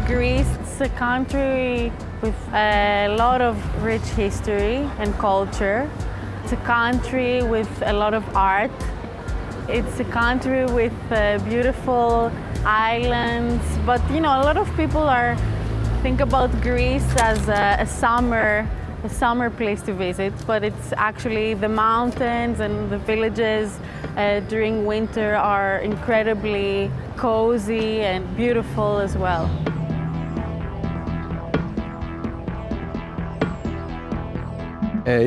Greece is a country with a lot of rich history and culture. It's a country with a lot of art. It's a country with beautiful islands, but you know, a lot of people think about Greece as a summer place to visit, but it's actually the mountains and the villages during winter are incredibly cozy and beautiful as well.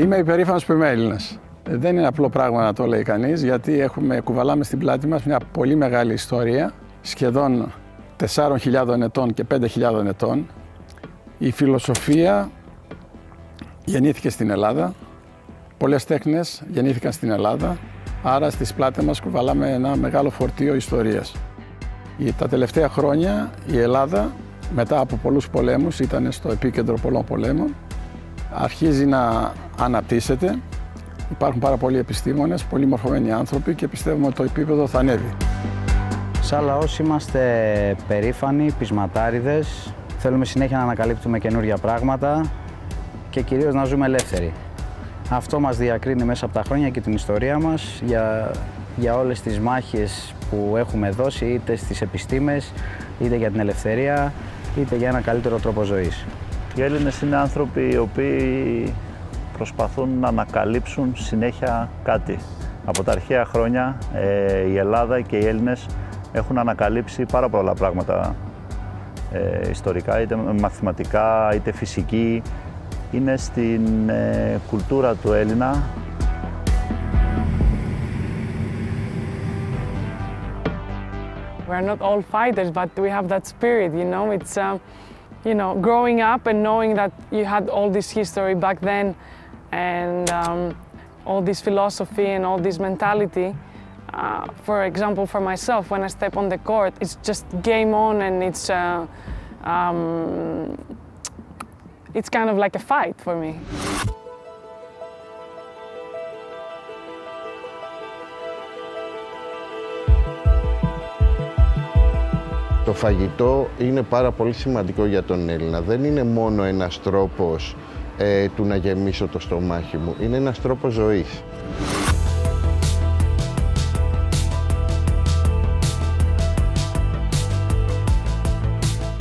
Είμαι υπερήφανος που είμαι Έλληνας. Δεν είναι απλό πράγμα να το λέει κανείς, γιατί κουβαλάμε στην πλάτη μας μια πολύ μεγάλη ιστορία, σχεδόν 4.000 ετών και 5.000 ετών. Η φιλοσοφία γεννήθηκε στην Ελλάδα, πολλές τέχνες γεννήθηκαν στην Ελλάδα, άρα στις πλάτες μας κουβαλάμε ένα μεγάλο φορτίο ιστορίας. Τα τελευταία χρόνια η Ελλάδα, μετά από πολλούς πολέμους, ήταν στο επίκεντρο πολλών πολέμων, αρχίζει να αναπτύσσεται. Υπάρχουν πάρα πολλοί επιστήμονες, πολύ μορφωμένοι άνθρωποι και πιστεύουμε ότι το επίπεδο θα ανέβει. Σαν λαός είμαστε περήφανοι, πεισματάριδες. Θέλουμε συνέχεια να ανακαλύπτουμε καινούργια πράγματα και κυρίως να ζούμε ελεύθεροι. Αυτό μας διακρίνει μέσα από τα χρόνια και την ιστορία μας για όλες τις μάχες που έχουμε δώσει, είτε στις επιστήμες, είτε για την ελευθερία, είτε για ένα καλύτερο τρόπο ζωής. Οι Έλληνες είναι άνθρωποι οι οποίοι προσπαθούν να ανακαλύψουν συνέχεια κάτι. Από τα αρχαία χρόνια η Ελλάδα και οι Έλληνες έχουν ανακαλύψει πάρα πολλά πράγματα ιστορικά, είτε μαθηματικά, είτε φυσική. Είναι στην κουλτούρα του Έλληνα. We're not all fighters, but we have that spirit, you know. It's, you know, growing up and knowing that you had all this history back then and all this philosophy and all this mentality. For example, for myself, when I step on the court, it's just game on and it's kind of like a fight for me. Το φαγητό είναι πάρα πολύ σημαντικό για τον Έλληνα. Δεν είναι μόνο ένας τρόπος του να γεμίσω το στομάχι μου. Είναι ένας τρόπος ζωής.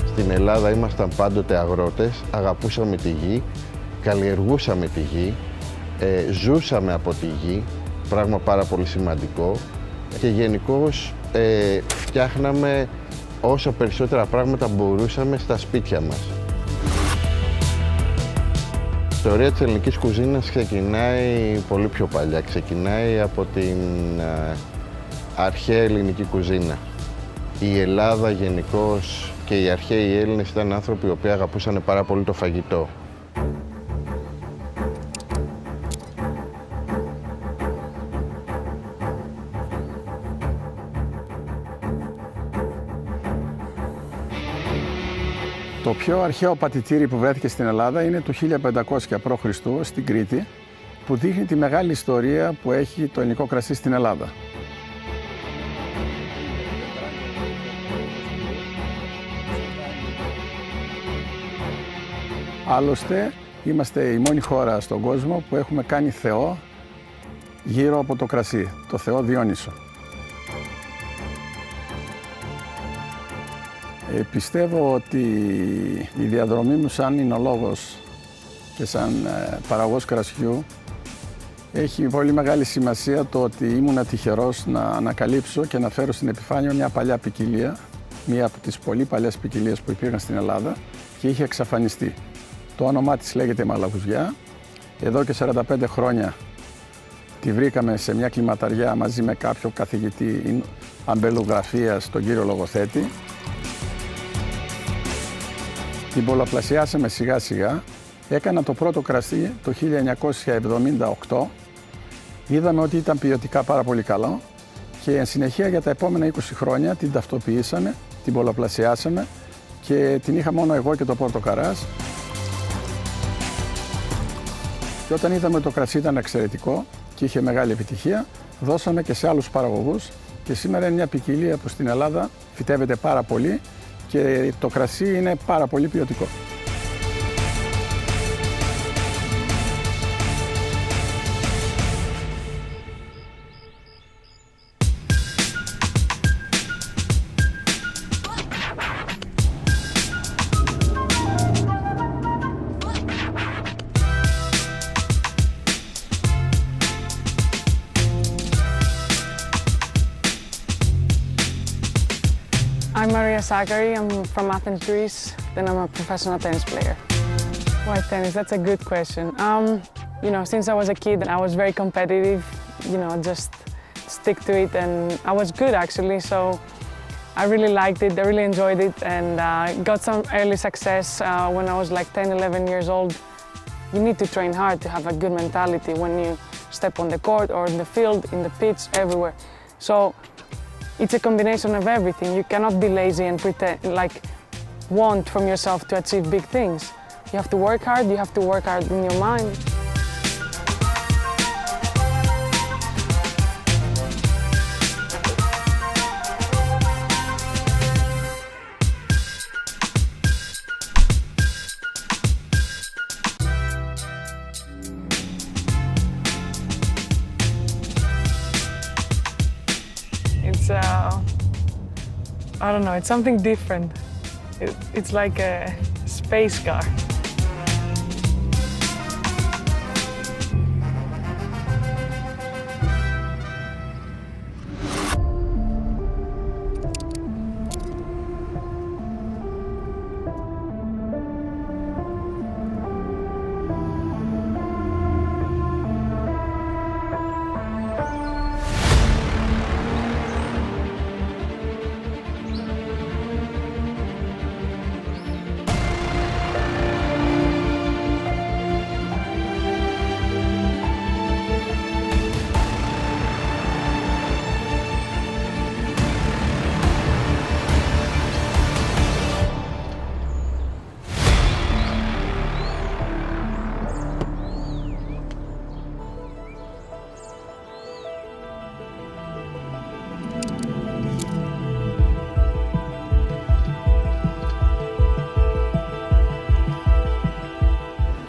Στην Ελλάδα ήμασταν πάντοτε αγρότες, αγαπούσαμε τη γη, καλλιεργούσαμε τη γη, ζούσαμε από τη γη, πράγμα πάρα πολύ σημαντικό και γενικώς φτιάχναμε όσο περισσότερα πράγματα μπορούσαμε στα σπίτια μας. Η ιστορία της ελληνικής κουζίνας ξεκινάει πολύ πιο παλιά. Ξεκινάει από την αρχαία ελληνική κουζίνα. Η Ελλάδα γενικώς και οι αρχαίοι Έλληνες ήταν άνθρωποι οι οποίοι αγαπούσαν πάρα πολύ το φαγητό. Το πιο αρχαίο πατητήρι που βρέθηκε στην Ελλάδα είναι του 1500 π.Χ. στην Κρήτη, που δείχνει τη μεγάλη ιστορία που έχει το ελληνικό κρασί στην Ελλάδα. Άλλωστε, είμαστε η μόνη χώρα στον κόσμο που έχουμε κάνει θεό γύρω από το κρασί, το θεό Διόνυσο. Πιστεύω ότι η διαδρομή μου σαν εινολόγος και σαν παραγωγός κρασιού έχει πολύ μεγάλη σημασία το ότι ήμουν τυχερός να ανακαλύψω και να φέρω στην επιφάνεια μια παλιά ποικιλία, μία από τις πολύ παλιές ποικιλίες που υπήρχαν στην Ελλάδα και είχε εξαφανιστεί. Το όνομά της λέγεται Μαλαγουζιά. Εδώ και 45 χρόνια τη βρήκαμε σε μια κλιματαριά μαζί με κάποιο καθηγητή αμπελογραφίας, τον κύριο Λογοθέτη. Την πολλαπλασιάσαμε σιγά σιγά. Έκανα το πρώτο κρασί το 1978. Είδαμε ότι ήταν ποιοτικά πάρα πολύ καλό και εν συνεχεία για τα επόμενα 20 χρόνια την ταυτοποιήσαμε, την πολλαπλασιάσαμε και την είχα μόνο εγώ και το Πόρτο Καράς. Και όταν είδαμε ότι το κρασί ήταν εξαιρετικό και είχε μεγάλη επιτυχία, δώσαμε και σε άλλους παραγωγούς και σήμερα είναι μια ποικιλία που στην Ελλάδα φυτεύεται πάρα πολύ και το κρασί είναι πάρα πολύ ποιοτικό. I'm Maria Sakari, I'm from Athens, Greece, then I'm a professional tennis player. Why tennis? That's a good question. You know, since I was a kid, I was very competitive, you know, just stick to it, and I was good actually, so I really liked it, I really enjoyed it, and got some early success when I was like 10, 11 years old. You need to train hard to have a good mentality when you step on the court or in the field, in the pitch, everywhere. So it's a combination of everything. You cannot be lazy and pretend, like, want from yourself to achieve big things. You have to work hard in your mind. I don't know, it's something different. It's like a space car.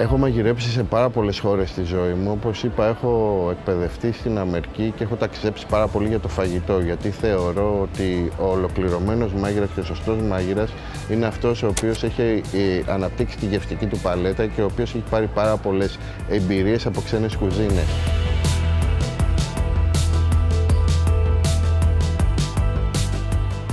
Έχω μαγειρέψει σε πάρα πολλές χώρες στη ζωή μου. Όπως είπα, έχω εκπαιδευτεί στην Αμερική και έχω ταξιδέψει πάρα πολύ για το φαγητό, γιατί θεωρώ ότι ο ολοκληρωμένος μάγειρας και ο σωστός μάγειρας είναι αυτός ο οποίος έχει αναπτύξει τη γευστική του παλέτα και ο οποίος έχει πάρει πάρα πολλές εμπειρίες από ξένες κουζίνες.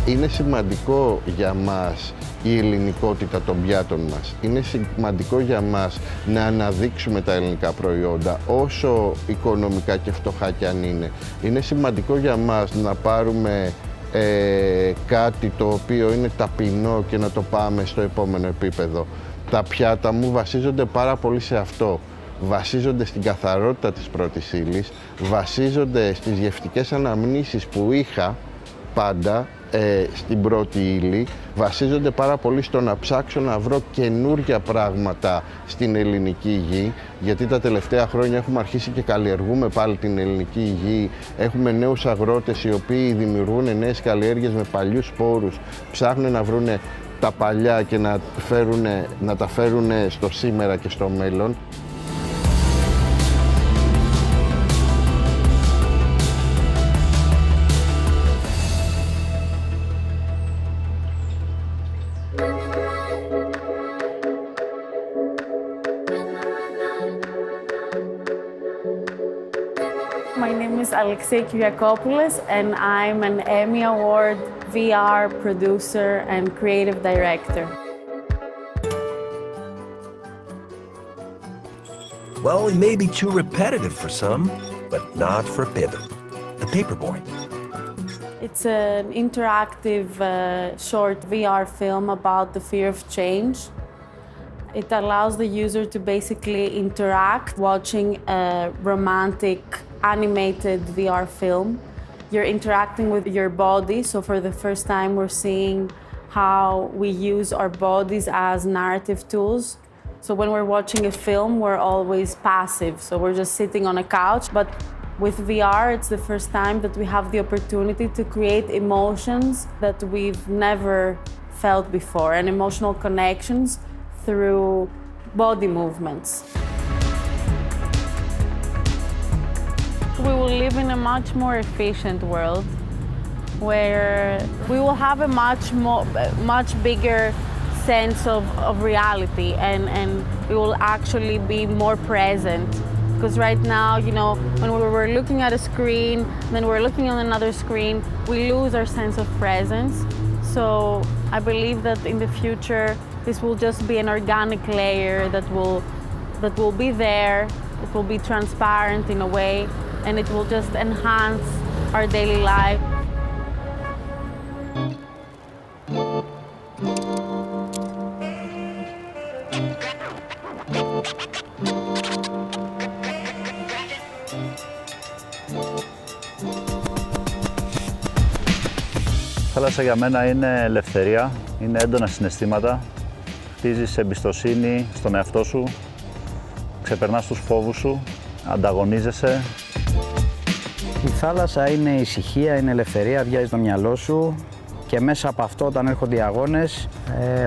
Είναι σημαντικό για μας η ελληνικότητα των πιάτων μας. Είναι σημαντικό για μας να αναδείξουμε τα ελληνικά προϊόντα, όσο οικονομικά και φτωχά κι αν είναι. Είναι σημαντικό για μας να πάρουμε κάτι το οποίο είναι ταπεινό και να το πάμε στο επόμενο επίπεδο. Τα πιάτα μου βασίζονται πάρα πολύ σε αυτό. Βασίζονται στην καθαρότητα της πρώτης ύλης, βασίζονται στις γευτικές αναμνήσεις που είχα πάντα στην πρώτη ύλη, βασίζονται πάρα πολύ στο να ψάξω να βρω καινούργια πράγματα στην ελληνική γη, γιατί τα τελευταία χρόνια έχουμε αρχίσει και καλλιεργούμε πάλι την ελληνική γη, έχουμε νέους αγρότες οι οποίοι δημιουργούν νέες καλλιέργειες με παλιούς σπόρους, ψάχνουν να βρουν τα παλιά και να τα φέρουν στο σήμερα και στο μέλλον. My name is Alexei Kyriakopoulos and I'm an Emmy Award VR producer and creative director. Well, it may be too repetitive for some, but not for Pip, the paperboy. It's an interactive short VR film about the fear of change. It allows the user to basically interact watching a romantic animated VR film. You're interacting with your body, so for the first time we're seeing how we use our bodies as narrative tools. So when we're watching a film, we're always passive, so we're just sitting on a couch, but with VR, it's the first time that we have the opportunity to create emotions that we've never felt before, and emotional connections through body movements. We will live in a much more efficient world where we will have a much bigger sense of reality, and we will actually be more present. Because right now, you know, when we're looking at a screen, then we're looking on another screen, we lose our sense of presence. So I believe that in the future, this will just be an organic layer that will be there, it will be transparent in a way, and it will just enhance our daily life. Η θάλασσα για μένα είναι ελευθερία, είναι έντονα συναισθήματα, χτίζεις εμπιστοσύνη στον εαυτό σου, ξεπερνάς τους φόβους σου, ανταγωνίζεσαι. Η θάλασσα είναι ησυχία, είναι ελευθερία, αδειάζει το μυαλό σου και μέσα από αυτό όταν έρχονται οι αγώνες,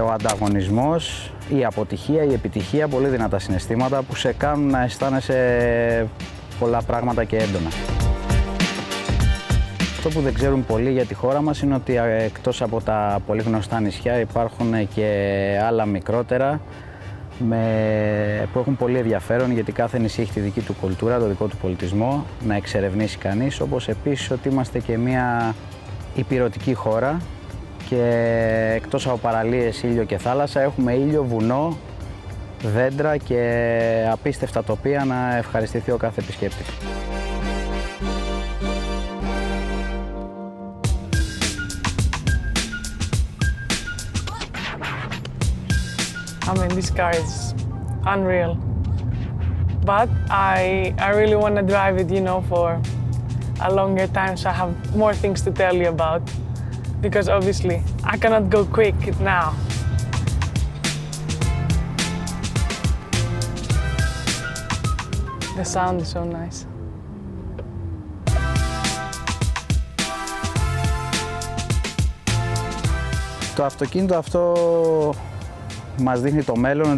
ο ανταγωνισμός, η αποτυχία, η επιτυχία, πολύ δυνατά συναισθήματα που σε κάνουν να αισθάνεσαι πολλά πράγματα και έντονα. Αυτό που δεν ξέρουν πολλοί για τη χώρα μας είναι ότι εκτός από τα πολύ γνωστά νησιά υπάρχουν και άλλα μικρότερα που έχουν πολύ ενδιαφέρον, γιατί κάθε νησί έχει τη δική του κουλτούρα, το δικό του πολιτισμό να εξερευνήσει κανείς, όπως επίσης ότι είμαστε και μια ηπειρωτική χώρα και εκτός από παραλίες, ήλιο και θάλασσα έχουμε ήλιο, βουνό, δέντρα και απίστευτα τοπία να ευχαριστηθεί ο κάθε επισκέπτης. I mean, this car is unreal. But I really want to drive it, you know, for a longer time, so I have more things to tell you about. Because obviously, I cannot go quick now. The sound is so nice. Το αυτοκίνητο αυτό μας δείχνει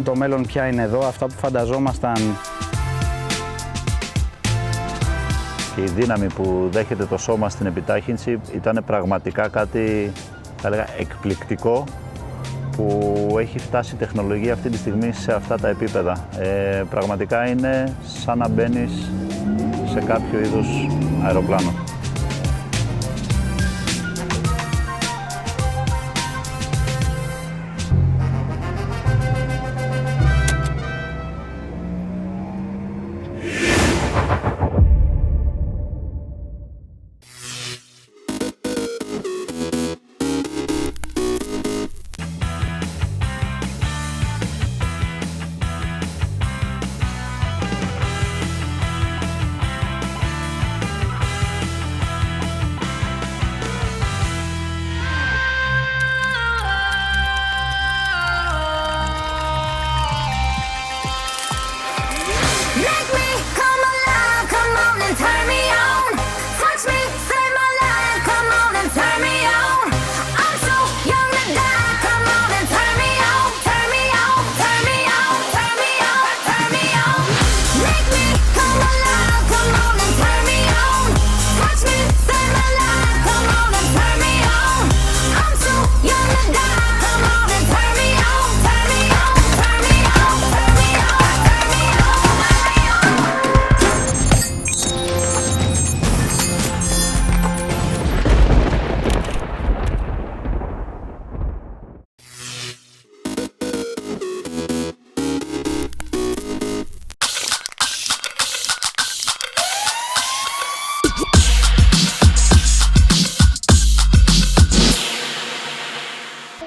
το μέλλον πια είναι εδώ, αυτά που φανταζόμασταν. Και η δύναμη που δέχεται το σώμα στην επιτάχυνση ήταν πραγματικά κάτι, θα έλεγα, εκπληκτικό, που έχει φτάσει η τεχνολογία αυτή τη στιγμή σε αυτά τα επίπεδα. Πραγματικά είναι σαν να μπαίνεις σε κάποιο είδους αεροπλάνο.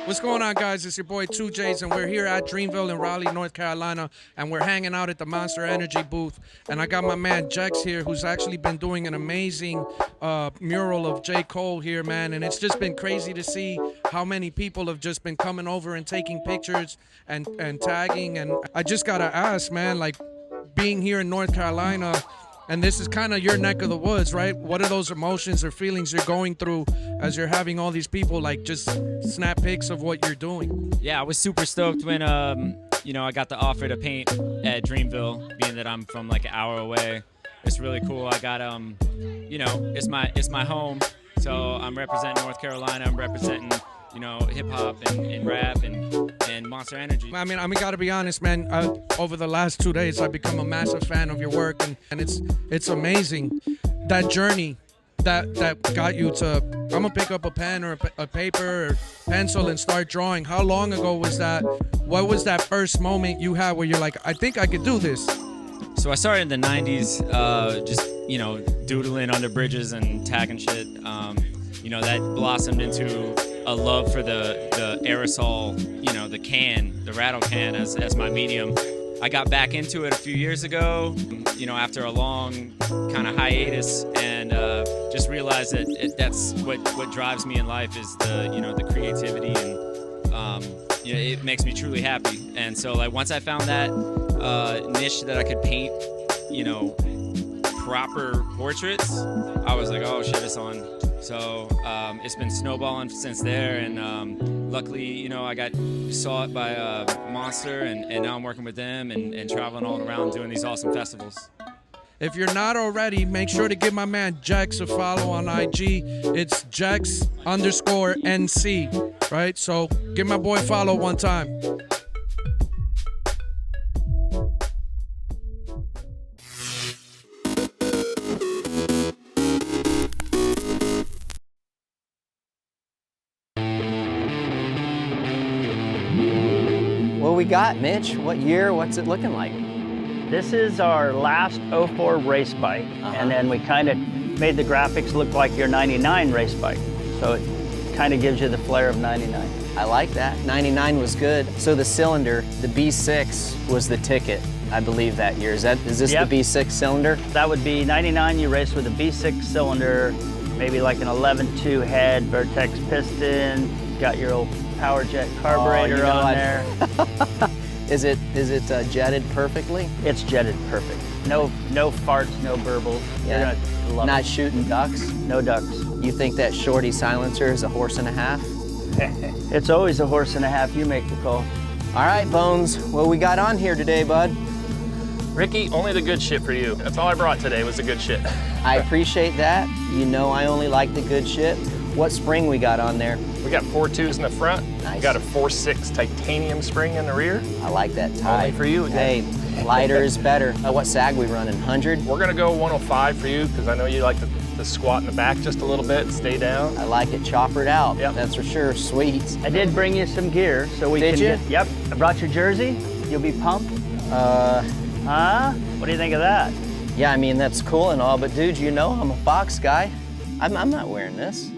What's going on, guys? It's your boy 2J's, and we're here at Dreamville in Raleigh, North Carolina, and we're hanging out at the Monster Energy booth. And I got my man Jex here, who's actually been doing an amazing mural of J. Cole here, man. And it's just been crazy to see how many people have just been coming over and taking pictures and tagging. And I just gotta ask, man, like, being here in North Carolina, and this is kind of your neck of the woods, right? What are those emotions or feelings you're going through as you're having all these people like just snap pics of what you're doing? Yeah, I was super stoked when you know, I got the offer to paint at Dreamville, being that I'm from like an hour away. It's really cool. I got you know, it's my home, so I'm representing North Carolina. I'm representing, you know, hip hop and rap and Monster Energy. I mean, gotta be honest, man. Over the last 2 days, I've become a massive fan of your work, and it's amazing that journey that got you to. I'm gonna pick up a pen or a paper or pencil and start drawing. How long ago was that? What was that first moment you had where you're like, I think I could do this? So I started in the 90s, just, you know, doodling under bridges and tagging shit. You know, that blossomed into a love for the aerosol, you know, the can, the rattle can as my medium. I got back into it a few years ago, you know, after a long kind of hiatus, and just realized that that's what drives me in life is the, you know, the creativity, and you know, it makes me truly happy. And so like once I found that niche that I could paint, you know, proper portraits, I was like, oh shit, it's on. So it's been snowballing since there, and luckily, you know, I saw it by Monster, and now I'm working with them and traveling all around doing these awesome festivals. If you're not already, make sure to give my man Jax a follow on IG. It's Jax_NC, right? So give my boy a follow one time. What we got, Mitch? What year? What's it looking like? This is our last 04 race bike, and then we kind of made the graphics look like your 99 race bike. So it kind of gives you the flair of 99. I like that. 99 was good. So the cylinder, the B6 was the ticket, I believe, that year. Is this Yep. the B6 cylinder? That would be 99, you race with a B6 cylinder, maybe like an 11.2 head, Vertex piston, got your old power jet carburetor on there. Is it jetted perfectly? It's jetted perfect. No farts, no burbles. Yeah. You're gonna love Not it. shooting ducks? No ducks. You think that shorty silencer is a horse and a half? It's always a horse and a half. You make the call. All right, Bones, what we got on here today, bud? Ricky, only the good shit for you. That's all I brought today was the good shit. I appreciate that. You know I only like the good shit. What spring we got on there? We got 4.2s in the front. Nice. We got a 4.6 titanium spring in the rear. I like that tie. Only for you again. Hey, lighter is better. What sag we running, 100? We're gonna go 105 for you because I know you like to squat in the back just a little bit and stay down. I like it choppered out. Yep. That's for sure. Sweet. I did bring you some gear so we Did can you? get, yep. I brought your jersey. You'll be pumped. Huh? What do you think of that? Yeah, I mean, that's cool and all, but dude, you know I'm a Fox guy. I'm not wearing this.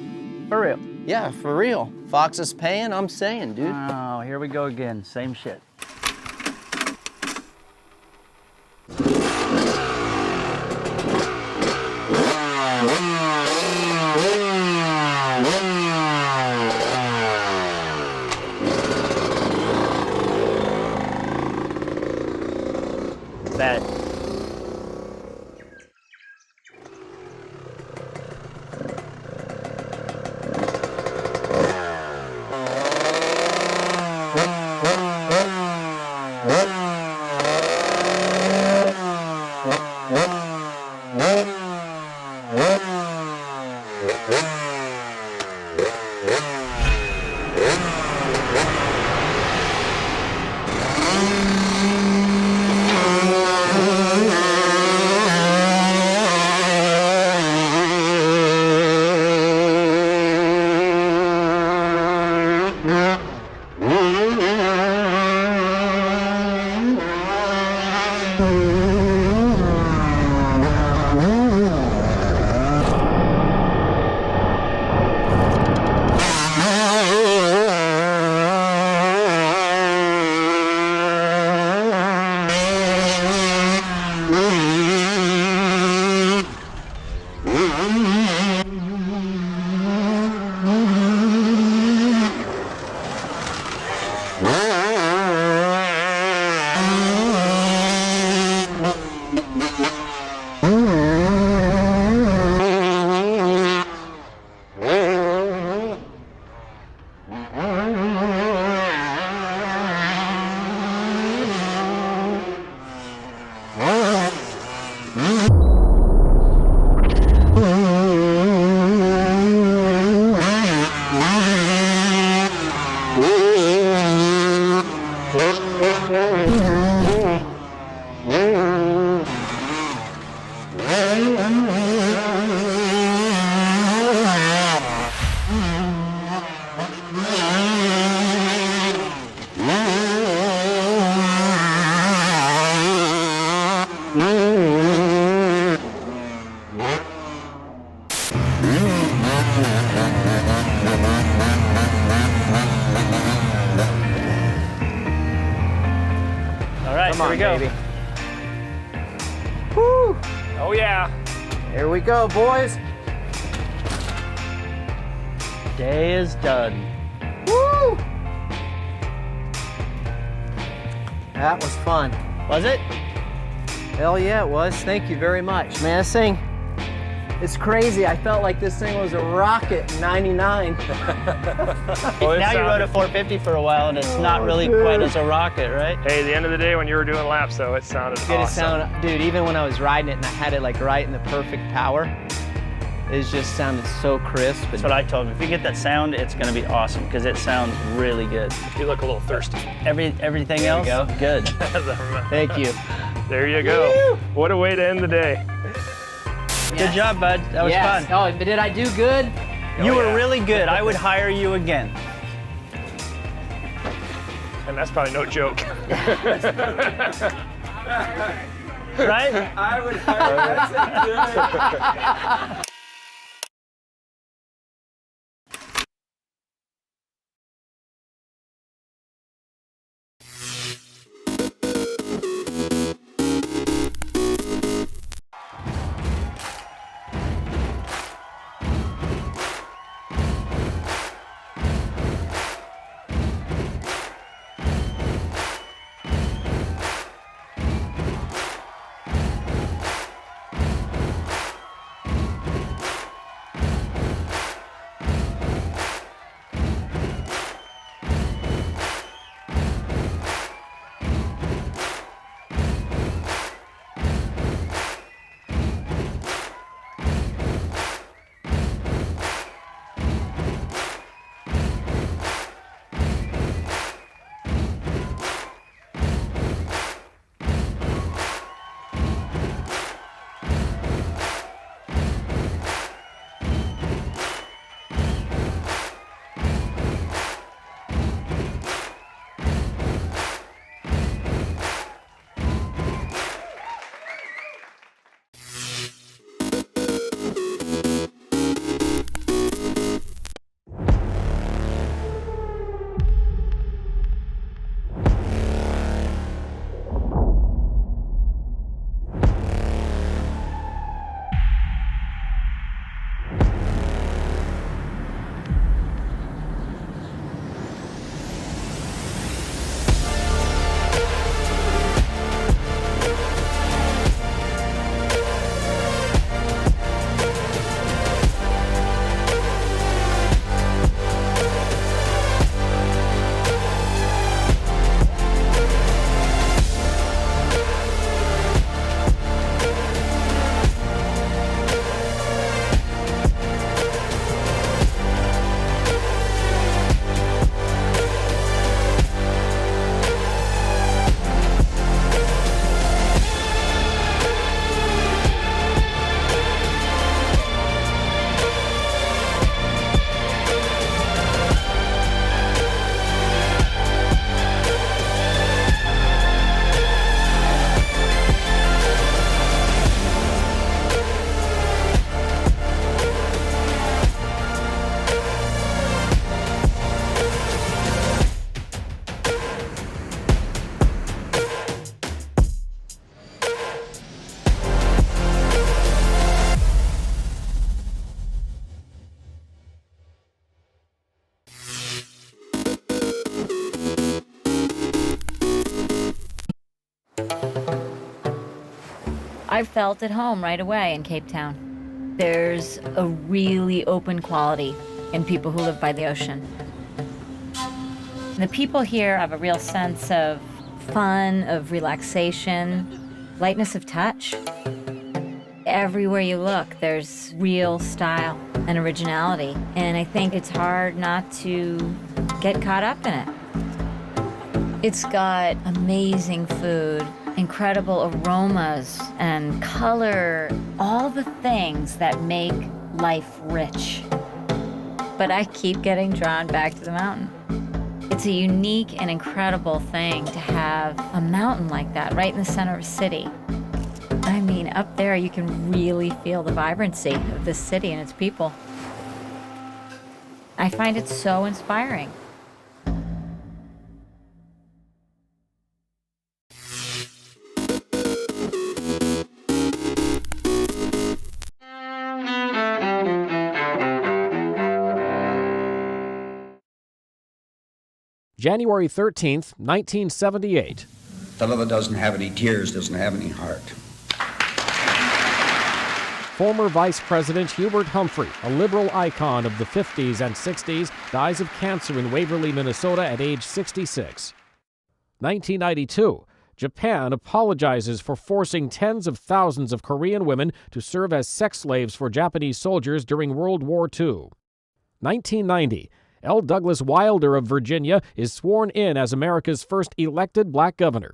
For real. Yeah, for real. Fox is paying, I'm saying, dude. Oh, here we go again. Same shit. That. right, Come here on, we go. baby. Woo! Oh yeah. Here we go, boys. Day is done. Woo! That was fun. Was it? Hell yeah, it was. Thank you very much. Man, this thing, it's crazy. I felt like this thing was a rocket in 99. Now you rode a 450 for a while, and it's not really quite as a rocket, right? Hey, at the end of the day, when you were doing laps, though, it sounded Good awesome. sound, dude. Even when I was riding it and I had it like right in the perfect power, it just sounded so crisp. That's what I told him. If you get that sound, it's going to be awesome because it sounds really good. You look a little thirsty. Everything else, good. Thank you. There you go. What a way to end the day. Good job, bud. That was fun. Oh, but did I do good? You were really good. I would hire you again. And that's probably no joke. Right? I would hire you. I felt at home right away in Cape Town. There's a really open quality in people who live by the ocean. The people here have a real sense of fun, of relaxation, lightness of touch. Everywhere you look, there's real style and originality, and I think it's hard not to get caught up in it. It's got amazing food, incredible aromas and color, all the things that make life rich. But I keep getting drawn back to the mountain. It's a unique and incredible thing to have a mountain like that right in the center of a city. I mean, up there you can really feel the vibrancy of this city and its people. I find it so inspiring. January 13th, 1978. Fellow that doesn't have any tears doesn't have any heart. Former Vice President Hubert Humphrey, a liberal icon of the 50s and 60s, dies of cancer in Waverly, Minnesota at age 66. 1992. Japan apologizes for forcing tens of thousands of Korean women to serve as sex slaves for Japanese soldiers during World War II. 1990. L. Douglas Wilder of Virginia is sworn in as America's first elected black governor.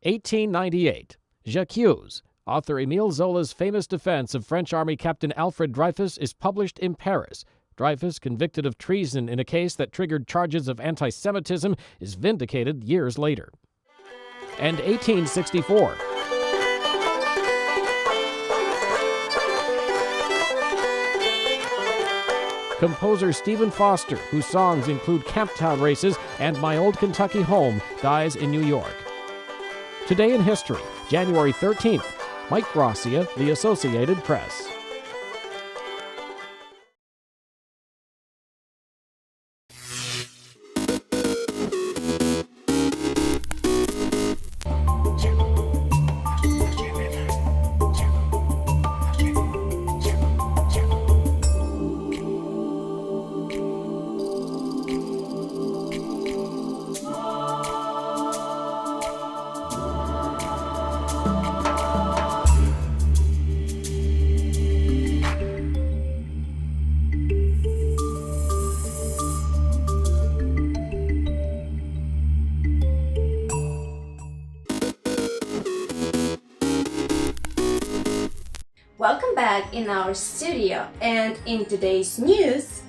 1898. J'accuse. Author Émile Zola's famous defense of French Army Captain Alfred Dreyfus is published in Paris. Dreyfus, convicted of treason in a case that triggered charges of anti-Semitism, is vindicated years later. And 1864. Composer Stephen Foster, whose songs include Camptown Races and My Old Kentucky Home, dies in New York. Today in history, January 13th, Mike Gracia, The Associated Press. Welcome back in our studio, and in today's news,